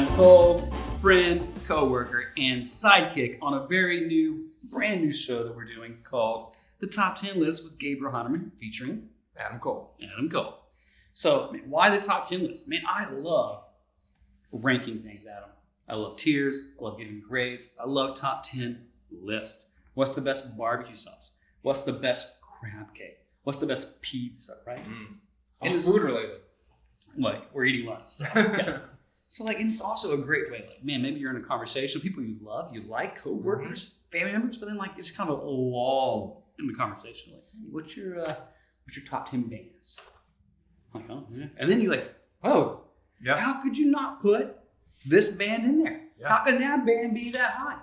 Adam Cole, friend, co-worker, and sidekick on a very brand new show that we're doing called The Top 10 List with Gabriel Hinerman, featuring Adam Cole. So, man, why the top 10 list? Man, I love ranking things, Adam. I love tiers. I love giving grades. I love top 10 lists. What's the best barbecue sauce? What's the best crab cake? What's the best pizza, right? And it's food related. Like, we're eating lunch. So, yeah. So, like, and it's also a great way, like, man, maybe you're in a conversation with people you love, you like, co-workers, family members, but then, like, it's kind of a lull in the conversation. Like, hey, what's your top 10 bands? Like, oh, yeah. And then you're like, oh, yeah. How could you not put this band in there? Yeah. How can that band be that high?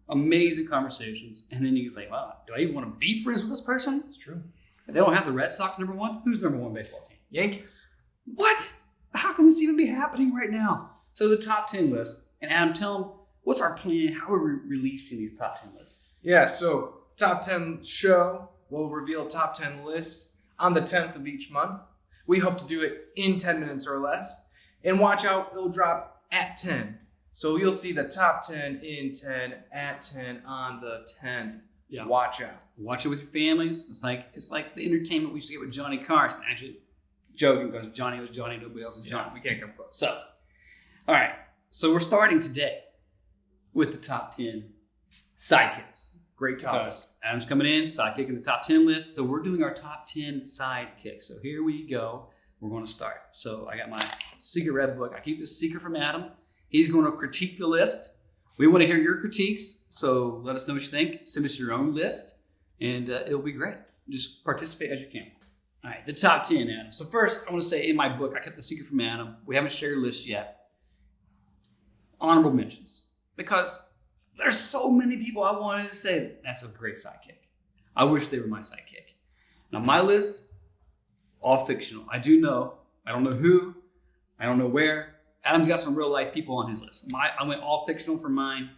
Amazing conversations. And then you're like, wow, do I even want to be friends with this person? It's true. If they don't have the Red Sox number one, who's number one baseball team? Yankees. What? How can this even be happening right now? So the top 10 list. And Adam, tell them, what's our plan? How are we releasing these top 10 lists? Yeah, so top 10 show will reveal top 10 list on the 10th of each month. We hope to do it in 10 minutes or less. And watch out, it'll drop at 10. So you'll see the top 10 in 10 at 10 on the 10th. Yeah. Watch out. Watch it with your families. It's like the entertainment we used to get with Johnny Carson. Actually, joking because Johnny was Johnny, nobody else is Johnny. We can't come close. So, all right. So we're starting today with the top 10 sidekicks. Great topic. Because Adam's coming in, sidekick in the top 10 list. So we're doing our top 10 sidekicks. So here we go. We're going to start. So I got my secret red book. I keep this secret from Adam. He's going to critique the list. We want to hear your critiques. So let us know what you think. Send us your own list. And it'll be great. Just participate as you can. All right, the top 10, Adam. So first, I want to say in my book, I kept the secret from Adam. We haven't shared a list yet. Honorable mentions. Because there's so many people I wanted to say, that's a great sidekick. I wish they were my sidekick. Now, my list, all fictional. I don't know who. I don't know where. Adam's got some real life people on his list. I went all fictional for mine.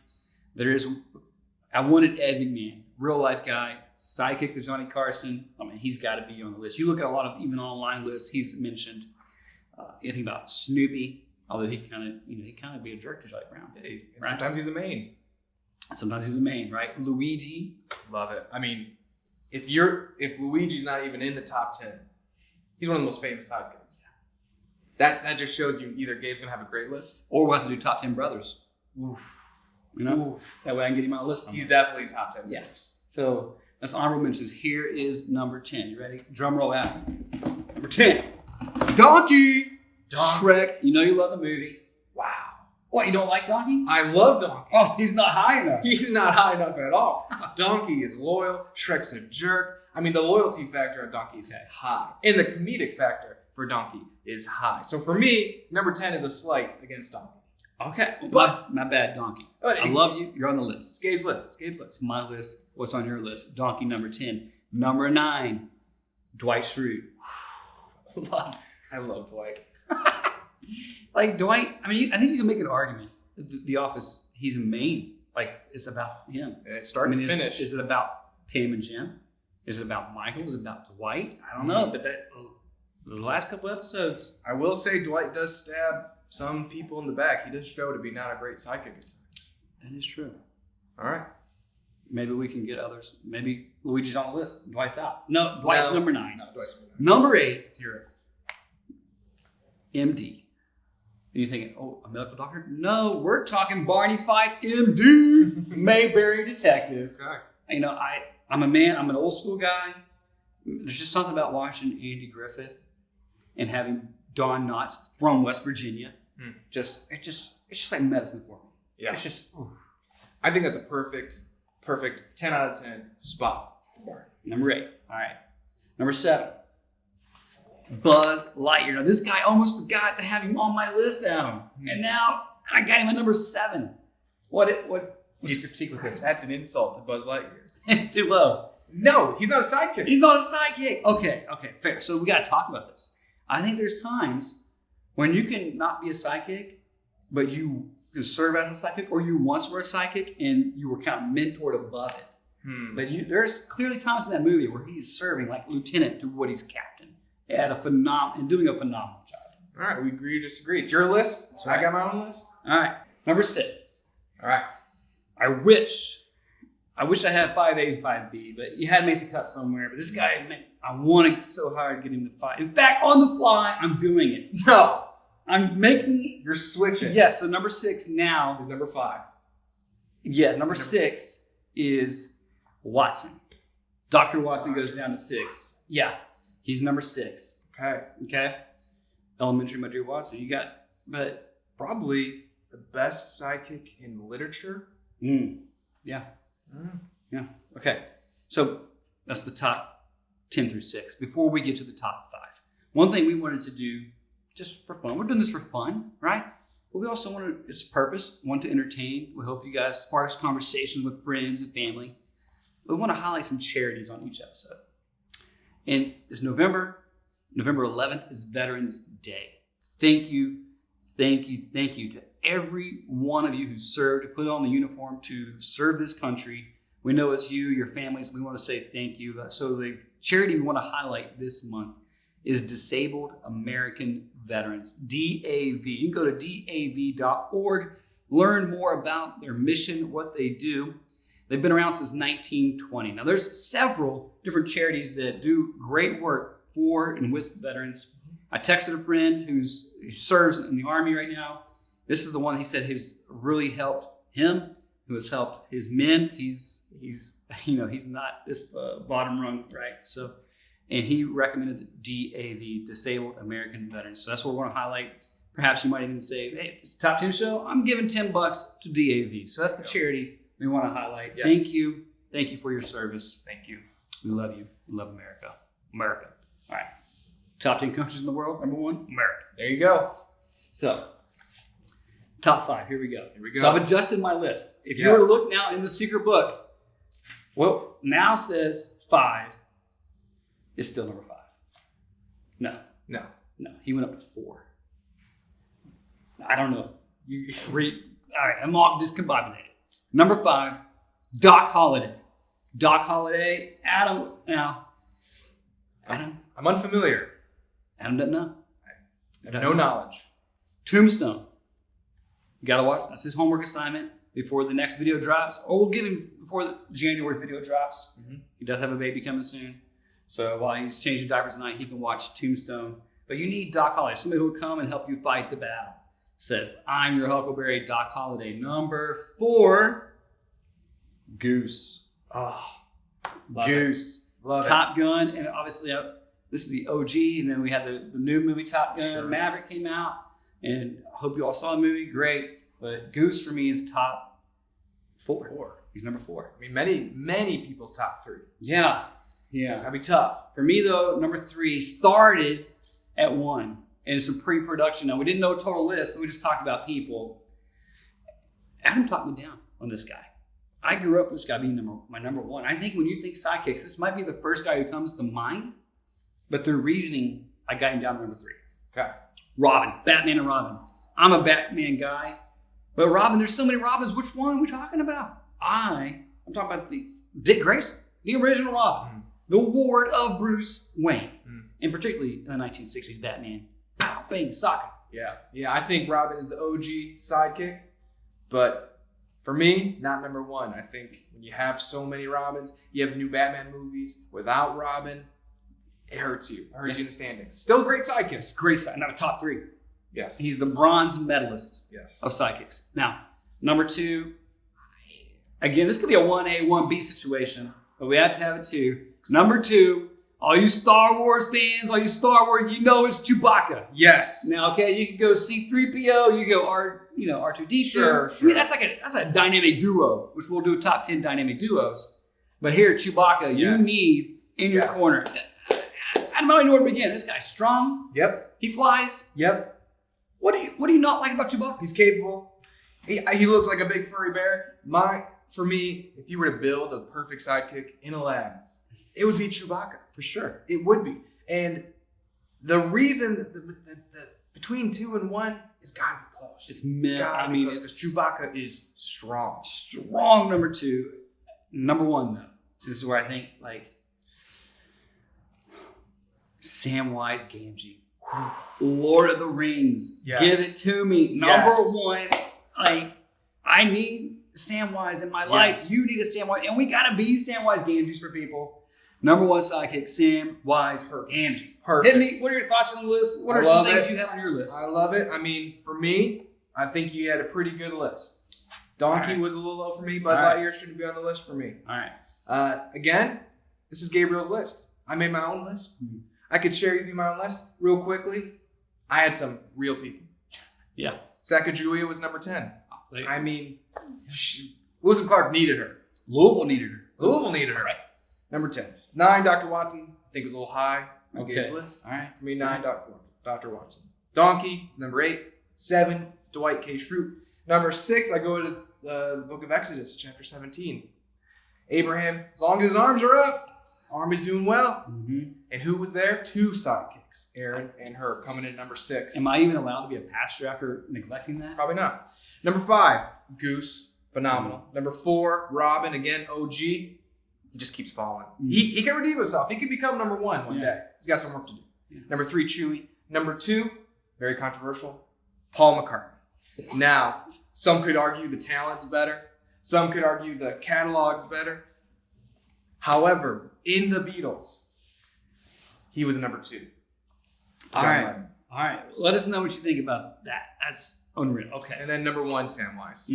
I wanted Ed McMahon, real life guy, sidekick to Johnny Carson. I mean, he's got to be on the list. You look at a lot of even online lists he's mentioned. You think about Snoopy, although he kind of be a jerk to Charlie Brown. Hey, right? Sometimes he's a main. Sometimes he's a main, right? Luigi, love it. I mean, if Luigi's not even in the top 10, he's one of the most famous sidekicks. That just shows you either Gabe's gonna have a great list, or we'll have to do top 10 brothers. Oof. Oof. That way I can get him on a list. He's definitely top 10. Yeah. So that's honorable mentions. Here is number 10. You ready? Drum roll out. Number 10. Donkey. Shrek. You know you love the movie. Wow. What, you don't like Donkey? I love Donkey. Oh, he's not high enough. He's not high enough at all. Donkey is loyal. Shrek's a jerk. I mean, the loyalty factor of Donkey is high. And the comedic factor for Donkey is high. So for me, number 10 is a slight against Donkey. Okay. But my bad, Donkey. I love you. You're on the list. It's Gabe's list. It's my list. What's on your list? Donkey, number 10. Number 9, Dwight Schrute. I love Dwight. Like Dwight, I mean, I think you can make an argument. The Office, he's a main. Like, it's about him. Start to finish. Is it about Pam and Jim? Is it about Michael? Is it about Dwight? I don't know, but the last couple episodes. I will say Dwight does stab some people in the back. He does show to be not a great sidekick at times. That is true. All right. Maybe we can get others. Maybe Luigi's on the list. Dwight's out. No, Dwight's number 9. No, Dwight's number 9. Number 8. Let's hear it. MD. And you're thinking, oh, a medical doctor? No, we're talking Barney Fife, MD, Mayberry detective. Okay. You know, I'm a man. I'm an old school guy. There's just something about watching Andy Griffith and having Don Knotts from West Virginia. It's just like medicine for me. Yeah. It's just. Ooh. I think that's a perfect 10 out of 10 spot. Number 8. All right. Number 7. Buzz Lightyear. Now, this guy almost forgot to have him on my list, Adam. And now I got him at number 7. What's your critique with this? That's an insult to Buzz Lightyear. Too low. No, he's not a sidekick. He's not a sidekick. Okay, fair. So we got to talk about this. I think there's times when you can not be a sidekick, but you can serve as a sidekick, or you once were a sidekick and you were kind of mentored above it. But there's clearly times in that movie where he's serving like lieutenant to what he's captain. And doing a phenomenal job. All right, we agree to disagree. It's your list. That's right. I got my own list. All right. Number 6. All right. I wish I had 5A and 5B, but you had to make the cut somewhere. But this guy, man, I wanted so hard to get him to 5. In fact, on the fly, I'm doing it. No. I'm making. You're switching. Yes, so number 6 now. Is number 5. Yeah, number 6 is Watson. Dr. Watson goes down to 6. Yeah, he's number 6. Okay. Elementary, my dear Watson. You got, but. Probably the best sidekick in literature. Yeah. Yeah. Okay. So that's the top 10 through 6. Before we get to the top 5, one thing we wanted to do just for fun. We're doing this for fun, right? But we also want to, it's a purpose, want to entertain. We hope you guys spark conversations with friends and family. We want to highlight some charities on each episode. And it's November 11th is Veterans Day. Thank you to every one of you who served, to put on the uniform, to serve this country. We know it's you, your families. We want to say thank you. So the charity we want to highlight this month is Disabled American Veterans, DAV. You can go to DAV.org, learn more about their mission, what they do. They've been around since 1920. Now, there's several different charities that do great work for and with veterans. I texted a friend who serves in the Army right now. This is the one he said has really helped him, who has helped his men. He's not just the bottom rung, right? So, and he recommended the DAV, Disabled American Veterans. So that's what we're going to highlight. Perhaps you might even say, hey, it's a top 10 show. I'm giving $10 to DAV. So that's the charity we want to highlight. Yes. Thank you. Thank you for your service. Thank you. We love you. We love America. America. All right. Top 10 countries in the world. Number 1, America. There you go. So, top 5. Here we go. So I've adjusted my list. If you were to look now in the secret book, what now says 5 is still number 5. No. He went up to 4. I don't know. You read. All right. I'm all discombobulated. Number 5, Doc Holliday. Doc Holliday. Adam. I'm unfamiliar. Adam doesn't know. I have no knowledge. Tombstone. You got to watch. That's his homework assignment before the next video drops. Or we'll give him before the January video drops. Mm-hmm. He does have a baby coming soon. So while he's changing diapers tonight, he can watch Tombstone. But you need Doc Holliday, somebody who will come and help you fight the battle. Says, I'm your Huckleberry, Doc Holliday. Number 4, Goose. Goose. Love Top Gun. And obviously, this is the OG. And then we had the new movie Top Gun. Sure. Maverick came out. And I hope you all saw the movie. Great. But Goose for me is top 4. He's number 4. I mean, many people's top 3. Yeah. That'd be tough. For me, though, number 3 started at 1. And some pre-production. Now, we didn't know a total list, but we just talked about people. Adam talked me down on this guy. I grew up with this guy being my number 1. I think when you think sidekicks, this might be the first guy who comes to mind. But through reasoning, I got him down to number 3. Okay. Robin. Batman and Robin. I'm a Batman guy. But Robin, there's so many Robins. Which one are we talking about? I'm talking about the Dick Grayson, the original Robin. The ward of Bruce Wayne. And particularly in the 1960s Batman. Pow, bang, socket. Yeah, I think Robin is the OG sidekick. But for me, not number 1. I think when you have so many Robins, you have new Batman movies without Robin, it hurts you. It hurts you in the standings. Still great sidekicks. Great side. Now, top 3. Yes. He's the bronze medalist of sidekicks. Now, number 2, again, this could be a 1A, 1B situation, but we had to have it 2. Number 2, all you Star Wars fans, you know it's Chewbacca. Yes. Now, okay, you can go C-3PO, you go R2-D2. Sure. I mean, that's a dynamic duo, which we'll do top 10 dynamic duos. But here, Chewbacca, you need in your corner. I don't even know where to begin. This guy's strong. Yep. He flies. Yep. What do you not like about Chewbacca? He's capable. He looks like a big furry bear. For me, if you were to build a perfect sidekick in a lab, it would be Chewbacca. For sure. It would be. And the reason that between 2 and 1 is gotta be close. It's because Chewbacca is strong. Strong number 2. Number 1, though. This is where I think, Samwise Gamgee. Lord of the Rings. Yes. Give it to me. Number Yes. one. Like, I need Samwise in my life. Yes. You need a Samwise. And we got to be Samwise Gamgees for people. Number one sidekick, Samwise Gamgee. Perfect. Hit me. What are your thoughts on the list? What I are some love things it. you have on your list? I love it. I mean, for me, I think you had a pretty good list. Donkey All right. was a little low for me. Buzz All right. Lightyear shouldn't be on the list for me. All right. Again, this is Gabriel's list. I made my own list. Mhm. I could share with you my own list real quickly. I had some real people. Yeah. Sacagawea was number 10. Like, I mean, Lewis and Clark needed her. Louisville needed her. Louisville needed her. Number 10. 9, Dr. Watson. I think it was a little high on Okay. Gabe's list. All right. For me, 9, Dr. Watson. Donkey, number 8. 7, Dwight K. Schrute. Number 6, I go to the book of Exodus, chapter 17. Abraham, as long as his arms are up, arm is doing well. Mm-hmm. And who was there? 2 sidekicks, Aaron and her, coming in number 6. Am I even allowed to be a pastor after neglecting that? Probably not. Number 5, Goose, phenomenal. Number 4, Robin, again, OG. He just keeps falling. Mm. He can redeem himself. He could become number 1 one Yeah. day. He's got some work to do. Yeah. Number 3, Chewie. Number 2, very controversial, Paul McCartney. Now, some could argue the talent's better. Some could argue the catalog's better. However, in the Beatles, he was number 2. All John right. Lennon. All right. Let us know what you think about that. That's unreal. Okay. And then number 1, Samwise.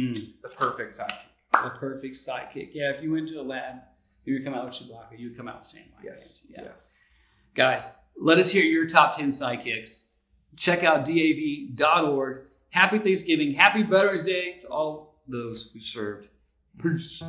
The perfect sidekick. The perfect sidekick. Yeah, if you went to a lab, you would come out with Chewbacca, you would come out with Samwise. Yes. Yeah. Yes. Guys, let us hear your top 10 sidekicks. Check out dav.org. Happy Thanksgiving. Happy Veterans Day to all those who served. Peace.